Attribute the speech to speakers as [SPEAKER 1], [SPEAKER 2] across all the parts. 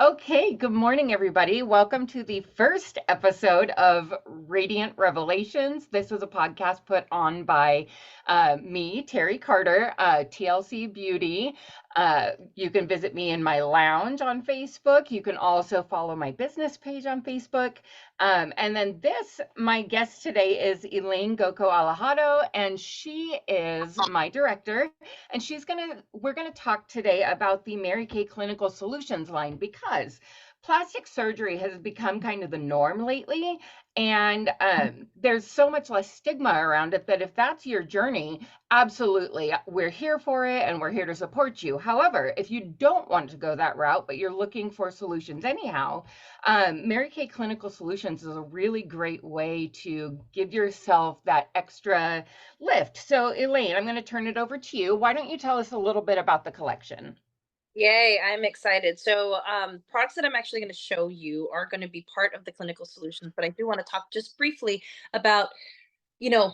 [SPEAKER 1] Okay, good morning, everybody. Welcome to the first episode of Radiant Revelations. This is a podcast put on by me, Terry Carter, TLC Beauty. You can visit me in my lounge on Facebook. You can also follow my business page on Facebook. And then my guest today is Elaine Goco Alojado, and she is my director. And we're gonna talk today about the Mary Kay Clinical Solutions line because plastic surgery has become kind of the norm lately, and there's so much less stigma around it that if that's your journey, absolutely, we're here for it and we're here to support you. However, if you don't want to go that route, but you're looking for solutions anyhow, Mary Kay Clinical Solutions is a really great way to give yourself that extra lift. So, Elaine, I'm going to turn it over to you. Why don't you tell us a little bit about the collection?
[SPEAKER 2] Yay, I'm excited. Products that I'm actually going to show you are going to be part of the clinical solutions, but I do want to talk just briefly about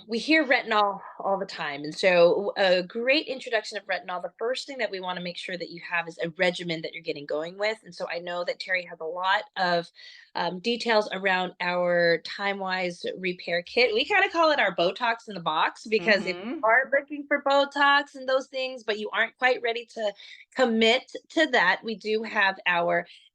[SPEAKER 2] we hear retinol all the time. And so, a great introduction of retinol, the first thing that we want to make sure that you have is a regimen that you're getting going with. And so, I know that Terry has a lot of details around our time wise repair kit. We kind of call it our Botox in the box because if
[SPEAKER 1] Mm-hmm.
[SPEAKER 2] you are looking for Botox and those things, but you aren't quite ready to commit to that, we do have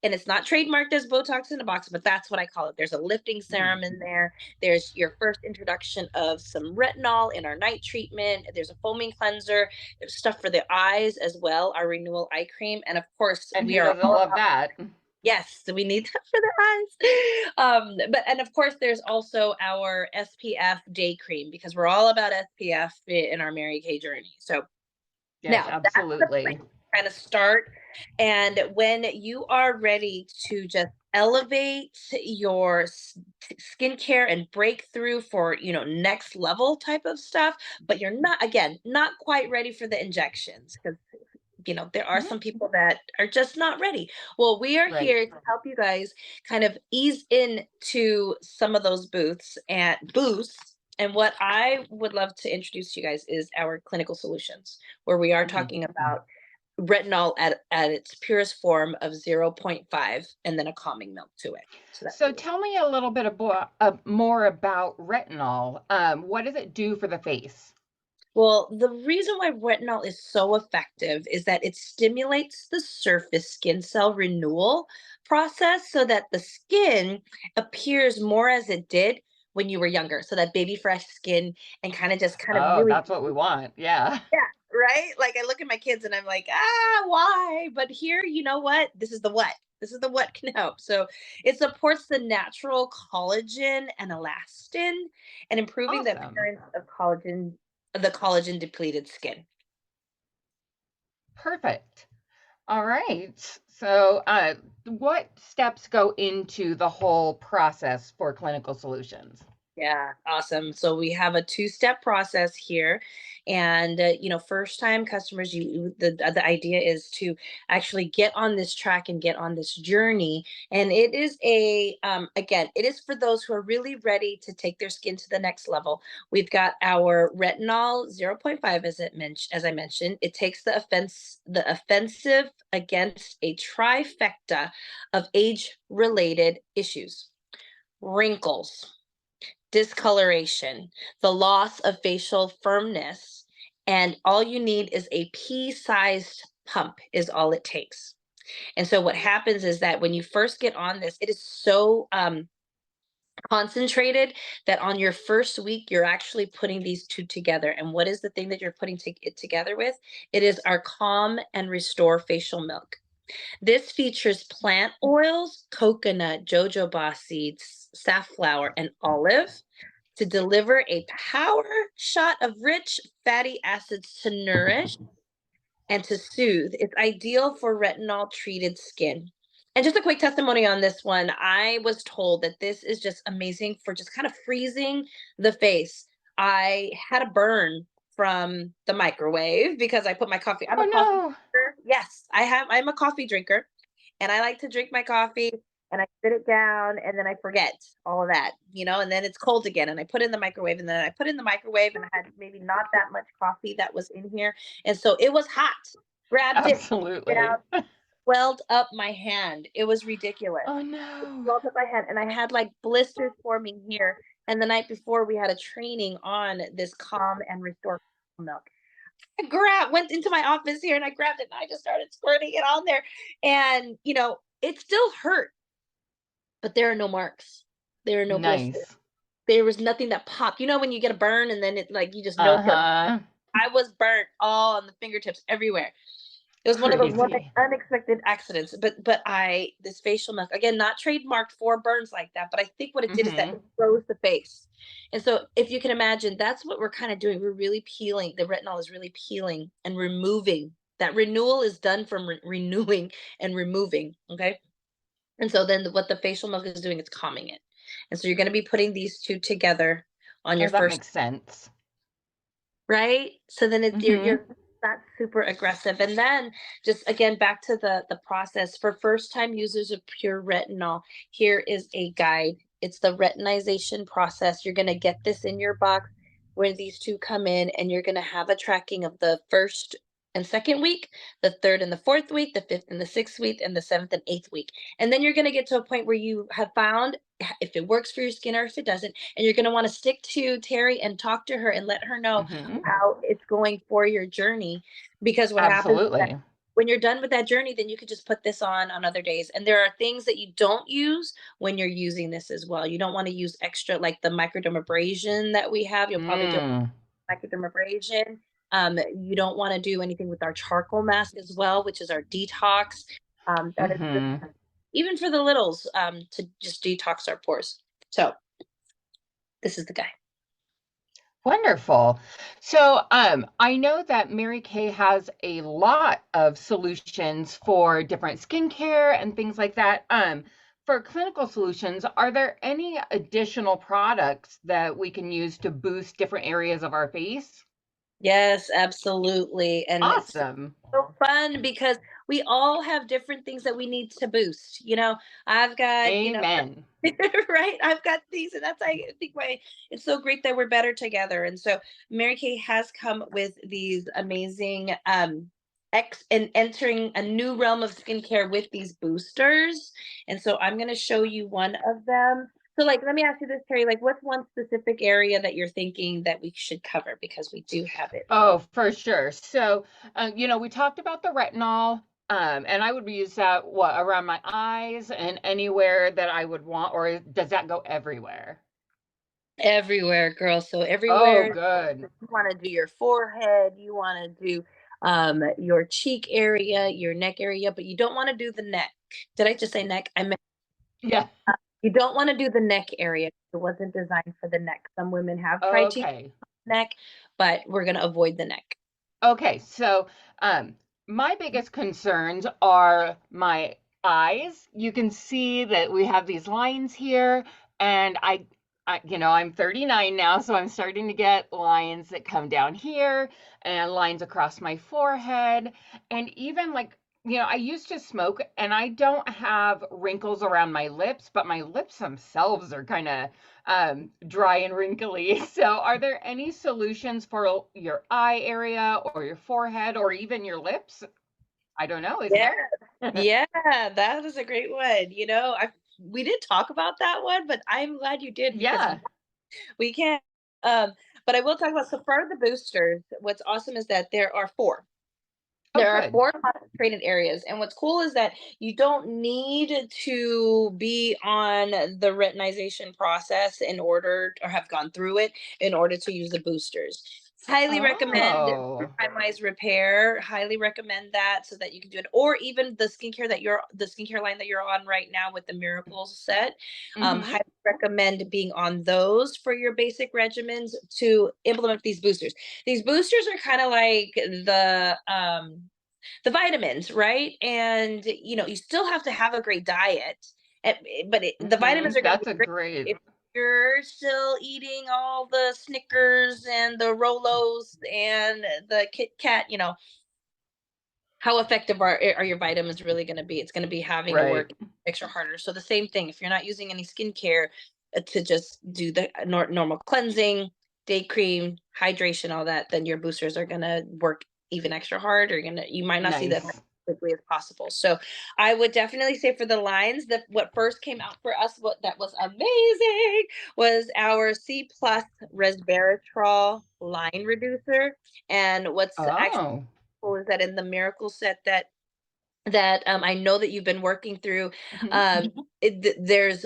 [SPEAKER 2] and it's not trademarked as Botox in the box, but that's what I call it. There's a lifting serum in there. There's your first introduction of some retinol in our night treatment. There's a foaming cleanser. There's stuff for the eyes as well, our renewal eye cream. And of course,
[SPEAKER 1] And
[SPEAKER 2] we
[SPEAKER 1] who
[SPEAKER 2] are
[SPEAKER 1] doesn't
[SPEAKER 2] all
[SPEAKER 1] love
[SPEAKER 2] about,
[SPEAKER 1] that?
[SPEAKER 2] yes, so we need that for the eyes. And of course, there's also our SPF day cream because we're all about SPF in our Mary Kay journey. So
[SPEAKER 1] Yes,
[SPEAKER 2] now that's the place
[SPEAKER 1] absolutely.
[SPEAKER 2] to kind of start. And when you are ready to just elevate your skincare and breakthrough for, next level type of stuff, but you're not, again, not quite ready for the injections because, there are
[SPEAKER 1] Mhm.
[SPEAKER 2] some people that are just not ready. Well, we are
[SPEAKER 1] Right.
[SPEAKER 2] here to help you guys kind of ease into some of those booths. And what I would love to introduce to you guys is our clinical solutions, where we are
[SPEAKER 1] Mhm.
[SPEAKER 2] talking about retinol at its purest form of zero point 0.5 and then a calming milk to it. So that's
[SPEAKER 1] So,
[SPEAKER 2] what we
[SPEAKER 1] tell me a little bit more about retinol. What does it do for the face?
[SPEAKER 2] Well, the reason why retinol is so effective is that it stimulates the surface skin cell renewal process so that the skin appears more as it did when you were younger. So that baby fresh skin and kind of
[SPEAKER 1] Oh,
[SPEAKER 2] really,
[SPEAKER 1] that's what we want. Yeah.
[SPEAKER 2] yeah, right? Like I look at my kids and I'm like, why? But here, you know what? This is the what. This is the what can help. So it supports the natural collagen and elastin and improving the
[SPEAKER 1] Awesome.
[SPEAKER 2] appearance the collagen depleted skin.
[SPEAKER 1] Perfect. All right. So, what steps go into the whole process for clinical solutions?
[SPEAKER 2] Yeah, awesome. So we have a two-step process here. And first time customers, the idea is to actually get on this track and get on this journey. And it is again, it is for those who are really ready to take their skin to the next level. We've got our retinol zero point 0.5 as I mentioned. It takes the offensive against a trifecta of age-related issues. Wrinkles, discoloration, the loss of facial firmness, and all you need is a pea-sized pump is all it takes. And so what happens is that when you first get on this, it is so concentrated that on your first week you're actually putting these two together. And what is the thing that you're putting it together with? It is our Calm and Restore facial milk. This features plant oils, coconut, jojoba seeds, safflower, and olive to deliver a power shot of rich fatty acids to nourish and to soothe. It's ideal for retinol treated skin. And just a quick testimony on this one. I was told that this is just amazing for just kind of freezing the face. I had a burn from the microwave because I put my coffee. I'm
[SPEAKER 1] Oh
[SPEAKER 2] a coffee
[SPEAKER 1] no.
[SPEAKER 2] drinker. Yes, I'm a coffee drinker and I like to drink my coffee and I sit it down and then I forget all of that, and then it's cold again and I put it in the microwave and then I put it in the microwave and I had maybe not that much coffee that was in here. And so it was hot. Grabbed it, it
[SPEAKER 1] Absolutely.
[SPEAKER 2] out. swelled up my hand. It was ridiculous.
[SPEAKER 1] Oh no.
[SPEAKER 2] Swelled up my hand, and I had like blisters forming here. And the night before, we had a training on this calm and restore milk. Went into my office here and I grabbed it and I just started squirting it on there. And it still hurt, but there are no marks. There are no blisters.
[SPEAKER 1] Nice.
[SPEAKER 2] There was nothing that popped. You know when you get a burn and then it like you just know for
[SPEAKER 1] Uh-huh.
[SPEAKER 2] I was burnt all on the fingertips everywhere. It was one of those
[SPEAKER 1] Crazy.
[SPEAKER 2] unexpected accidents. But I this facial mask, again, not trademarked for burns like that, but I think what it did is that
[SPEAKER 1] Mm-hmm.
[SPEAKER 2] it froze the face. And so if you can imagine, that's what we're kind of doing. We're really peeling. The retinol is really peeling and removing. That renewal is done from renewing and removing. Okay. And so then what the facial milk is doing, it's calming it. And so you're going to be putting these two together on your
[SPEAKER 1] Oh, that
[SPEAKER 2] first,
[SPEAKER 1] makes sense.
[SPEAKER 2] right? So then
[SPEAKER 1] Mm-hmm.
[SPEAKER 2] you're not super aggressive. And then just again back to the process for first time users of pure retinol. Here is a guide. It's the retinization process. You're going to get this in your box where these two come in, and you're going to have a tracking of the first and second week, the third and the fourth week, the fifth and the sixth week, and the seventh and eighth week. And then you're going to get to a point where you have found if it works for your skin or if it doesn't. And you're going to want to stick to Terry and talk to her and let her know
[SPEAKER 1] Mm-hmm.
[SPEAKER 2] how it's going for your journey. Because what happens is that
[SPEAKER 1] Absolutely.
[SPEAKER 2] when you're done with that journey, then you could just put this on other days. And there are things that you don't use when you're using this as well. You don't want to use extra, like the microdermabrasion that we have. You'll probably do
[SPEAKER 1] Mm.
[SPEAKER 2] microdermabrasion. You don't want to do anything with our charcoal mask as well, which is our detox. That is really,
[SPEAKER 1] Mm-hmm.
[SPEAKER 2] even for the littles, to just detox our pores. So this is the guy.
[SPEAKER 1] Wonderful. So, I know that Mary Kay has a lot of solutions for different skincare and things like that. For clinical solutions, are there any additional products that we can use to boost different areas of our face?
[SPEAKER 2] Yes, absolutely. And it's
[SPEAKER 1] Awesome.
[SPEAKER 2] so fun because we all have different things that we need to boost. I've got,
[SPEAKER 1] Amen.
[SPEAKER 2] right? I've got these, and that's I think why it's so great that we're better together. And so Mary Kay has come with these amazing X and entering a new realm of skincare with these boosters. And so I'm gonna show you one of them. So like let me ask you this, Terry, like what's one specific area that you're thinking that we should cover because we do have it
[SPEAKER 1] Oh,
[SPEAKER 2] all.
[SPEAKER 1] for sure. So, we talked about the retinol, and I would use that around my eyes and anywhere that I would want, or does that go everywhere?
[SPEAKER 2] Everywhere, girl. So
[SPEAKER 1] Oh,
[SPEAKER 2] everywhere
[SPEAKER 1] good.
[SPEAKER 2] you want to do your forehead, you want to do your cheek area, your neck area, but you don't want to do the neck. Did I just say neck? I meant
[SPEAKER 1] Yeah.
[SPEAKER 2] you don't want to do the neck area. It wasn't designed for the neck. Some women have tried to use
[SPEAKER 1] Okay.
[SPEAKER 2] neck, but we're gonna avoid the neck.
[SPEAKER 1] Okay. So, my biggest concerns are my eyes. You can see that we have these lines here, and I'm 39 now, so I'm starting to get lines that come down here and lines across my forehead, and even like, I used to smoke and I don't have wrinkles around my lips, but my lips themselves are kind of dry and wrinkly. So, are there any solutions for your eye area or your forehead or even your lips? I don't know. Is
[SPEAKER 2] Yeah,
[SPEAKER 1] there?
[SPEAKER 2] yeah, that is a great one. We did talk about that one, but I'm glad you did because
[SPEAKER 1] Yeah.
[SPEAKER 2] we can. Um, but I will talk about so for the boosters. What's awesome is that there are four.
[SPEAKER 1] Oh,
[SPEAKER 2] There are
[SPEAKER 1] good.
[SPEAKER 2] four concentrated areas, and what's cool is that you don't need to be on the retinization process in order or have gone through it in order to use the boosters. Highly recommend
[SPEAKER 1] Oh.
[SPEAKER 2] Time Wise Repair. Highly recommend that so that you can do it, or even the skincare line that you're on right now with the Miracles set.
[SPEAKER 1] Mm-hmm.
[SPEAKER 2] Highly recommend being on those for your basic regimens to implement these boosters. These boosters are kind of like the vitamins, right? And you still have to have a great diet, but the vitamins
[SPEAKER 1] Mm-hmm.
[SPEAKER 2] are going to be
[SPEAKER 1] That's a
[SPEAKER 2] great
[SPEAKER 1] great.
[SPEAKER 2] if you're still eating all the Snickers and the Rolos and the Kit Kat. How effective are your vitamins really going to be? It's going to be having to
[SPEAKER 1] Right.
[SPEAKER 2] work extra harder. So the same thing, if you're not using any skincare, to just do the normal cleansing, day cream, hydration, all that, then your boosters are going to work even extra hard, or you might not see that
[SPEAKER 1] Nice.
[SPEAKER 2] quickly as possible. So I would definitely say for the lines, that what first came out for us, what that was amazing, was our C plus resveratrol line reducer. And what's actually
[SPEAKER 1] Oh.
[SPEAKER 2] cool is that in the miracle set that I know that you've been working through,
[SPEAKER 1] Mhm.
[SPEAKER 2] um, there's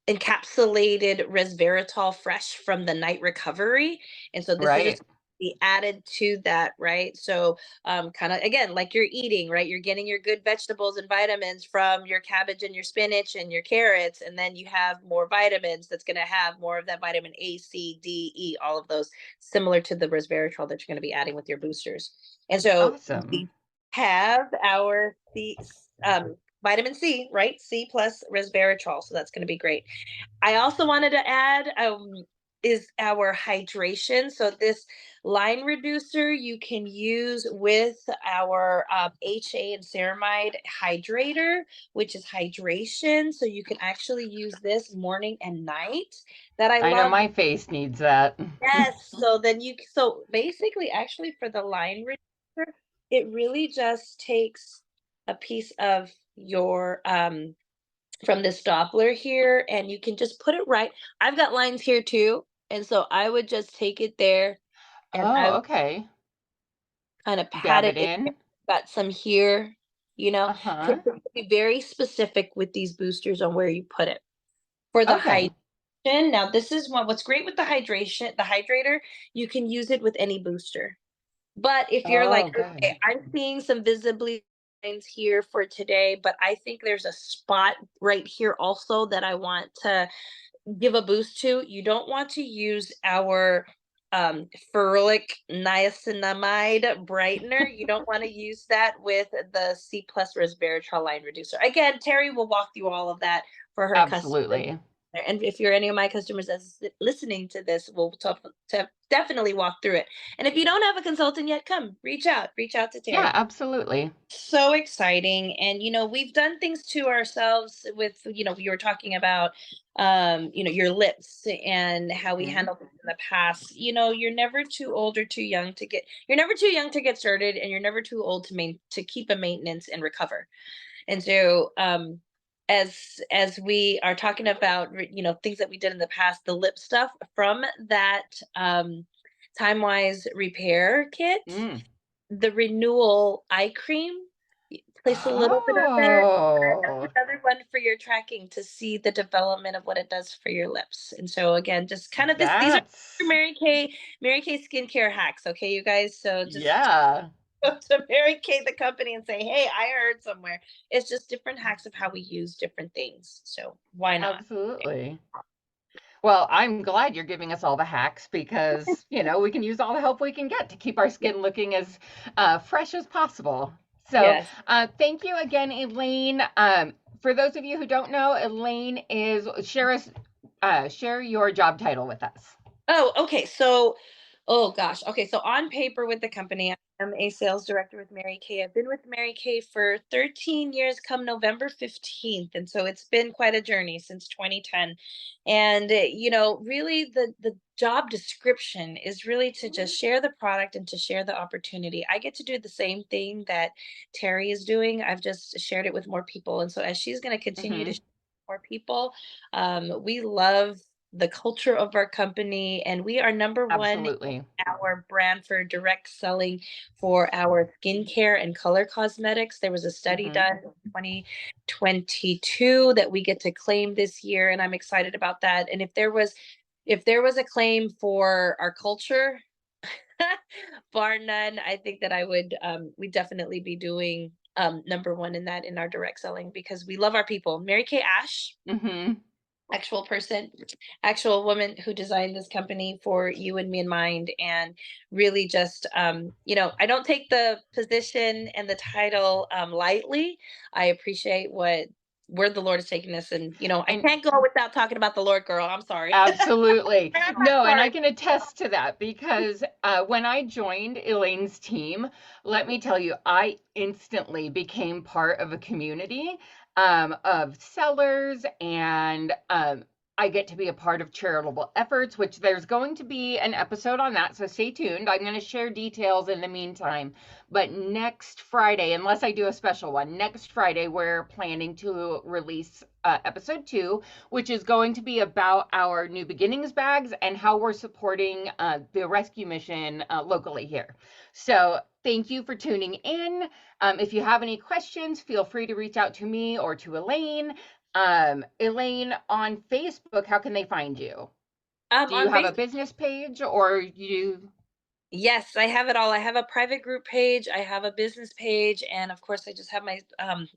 [SPEAKER 2] encapsulated resveratrol fresh from the night recovery, and so this is just
[SPEAKER 1] Right.
[SPEAKER 2] be added to that, right? So kind of again like you're eating, right? You're getting your good vegetables and vitamins from your cabbage and your spinach and your carrots, and then you have more vitamins that's going to have more of that vitamin A, C, D, E, all of those, similar to the resveratrol that you're going to be adding with your boosters. And so
[SPEAKER 1] Awesome.
[SPEAKER 2] we have our vitamin C, right? C plus resveratrol, so that's going to be great. I also wanted to add is our hydration. So this line reducer you can use with our HA and ceramide hydrator, which is hydration. So you can actually use this morning and night. That I
[SPEAKER 1] I know
[SPEAKER 2] love.
[SPEAKER 1] my face needs that.
[SPEAKER 2] Yes. So then so basically, actually, for the line reducer, it really just takes a piece of your from this Doppler here, and you can just put it right. I've got lines here too, and so I would just take it there, and I
[SPEAKER 1] Oh,
[SPEAKER 2] would
[SPEAKER 1] okay.
[SPEAKER 2] kind of pat
[SPEAKER 1] Dab
[SPEAKER 2] it
[SPEAKER 1] it
[SPEAKER 2] in there.
[SPEAKER 1] in.
[SPEAKER 2] Got some here, you know,
[SPEAKER 1] Uh-huh.
[SPEAKER 2] because be very specific with these boosters on where you put it. For the
[SPEAKER 1] Okay.
[SPEAKER 2] hydration, now this is what's great with the hydration, the hydrator, you can use it with any booster. But if you're
[SPEAKER 1] Oh,
[SPEAKER 2] like,
[SPEAKER 1] good.
[SPEAKER 2] okay, I'm seeing some visibly lines here for today, but I think there's a spot right here also that I want to give a boost to, you don't want to use our ferulic niacinamide brightener. You don't want to use that with the C plus resveratrol line reducer. Again, Terry will walk through all of that for her customers.
[SPEAKER 1] Absolutely.
[SPEAKER 2] And if you're any of my customers that's listening to this, we'll talk to definitely walk through it. And if you don't have a consultant yet, come reach out to
[SPEAKER 1] Yeah,
[SPEAKER 2] Terry.
[SPEAKER 1] absolutely.
[SPEAKER 2] So exciting. And we've done things to ourselves with, you were talking about your lips and how we
[SPEAKER 1] Mhm.
[SPEAKER 2] handled it in the past. You're never too old or too young to get you're never too young to get started, and you're never too old to keep a maintenance and recover. And so as we are talking about things that we did in the past, the lip stuff from that time wise repair kit,
[SPEAKER 1] Mm.
[SPEAKER 2] the renewal eye cream, place a little bit of it.
[SPEAKER 1] Oh,
[SPEAKER 2] Another one for your tracking to see the development of what it does for your lips. And so again, just kind of these are
[SPEAKER 1] that's
[SPEAKER 2] Mary Kay skincare hacks. Okay, you guys. So just
[SPEAKER 1] yeah,
[SPEAKER 2] go to Mary Kay the company and say, hey, I heard somewhere. It's just different hacks of how we use different things. So why not?
[SPEAKER 1] absolutely. Well, I'm glad you're giving us all the hacks because, we can use all the help we can get to keep our
[SPEAKER 2] Yeah.
[SPEAKER 1] skin looking as fresh as possible. So,
[SPEAKER 2] Yes.
[SPEAKER 1] thank you again, Elaine. For those of you who don't know, Elaine is share your job title with us.
[SPEAKER 2] Oh, okay. So, oh gosh. Okay. So on paper with the company, I'm a sales director with Mary Kay. I've been with Mary Kay for 13 years come November 15th. And so it's been quite a journey since 2010. And, really the job description is really to just share the product and to share the opportunity. I get to do the same thing that Terry is doing. I've just shared it with more people. And so as she's going to continue to
[SPEAKER 1] Hmm.
[SPEAKER 2] share with more people, we love the culture of our company, and we are number one in
[SPEAKER 1] Absolutely.
[SPEAKER 2] our brand for direct selling for our skincare and color cosmetics. There was a study
[SPEAKER 1] Hmm.
[SPEAKER 2] done in 2022 that we get to claim this year, and I'm excited about that. And if there was a claim for our culture, bar none, I think that we definitely be doing number one in that in our direct selling because we love our people. Mary Kay Ash,
[SPEAKER 1] Hmm.
[SPEAKER 2] actual person, actual woman who designed this company for you and me in mind, and really just I don't take the position and the title lightly. I appreciate where the Lord is taking us, and I
[SPEAKER 1] And
[SPEAKER 2] can't go without talking about the Lord, girl. I'm sorry.
[SPEAKER 1] absolutely.
[SPEAKER 2] I'm
[SPEAKER 1] No, and I
[SPEAKER 2] sorry.
[SPEAKER 1] can attest to that because when I joined Elaine's team, let me tell you, I instantly became part of a community of sellers and I get to be a part of charitable efforts, which there's going to be an episode on that. So stay tuned. I'm going to share details in the meantime. But next Friday, unless I do a special one, next Friday, we're planning to release episode 2, which is going to be about our New Beginnings bags and how we're supporting the rescue mission locally here. So thank you for tuning in. If you have any questions, feel free to reach out to me or to Elaine. Elaine, on Facebook, how can they find you? Do you
[SPEAKER 2] On
[SPEAKER 1] have a
[SPEAKER 2] Facebook.
[SPEAKER 1] business page or you?
[SPEAKER 2] Yes, I have it all. I have a private group page, I have a business page, and of course I just have my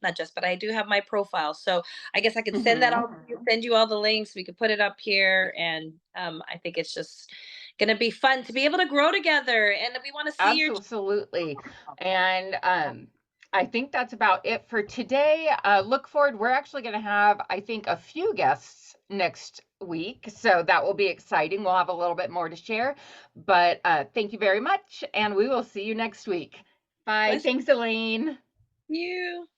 [SPEAKER 2] not just, but I do have my profile. So I guess I could send that
[SPEAKER 1] Mhm.
[SPEAKER 2] all to you, send you all the links. We could put it up here, and I think it's just gonna be fun to be able to grow together, and we want to see your.
[SPEAKER 1] Absolutely. And I think that's about it for today. Look forward. We're actually going to have, I think, a few guests next week. So that will be exciting. We'll have a little bit more to share. But thank you very much. And we will see you next week. Bye.
[SPEAKER 2] Bless
[SPEAKER 1] Thanks, Elaine.
[SPEAKER 2] you.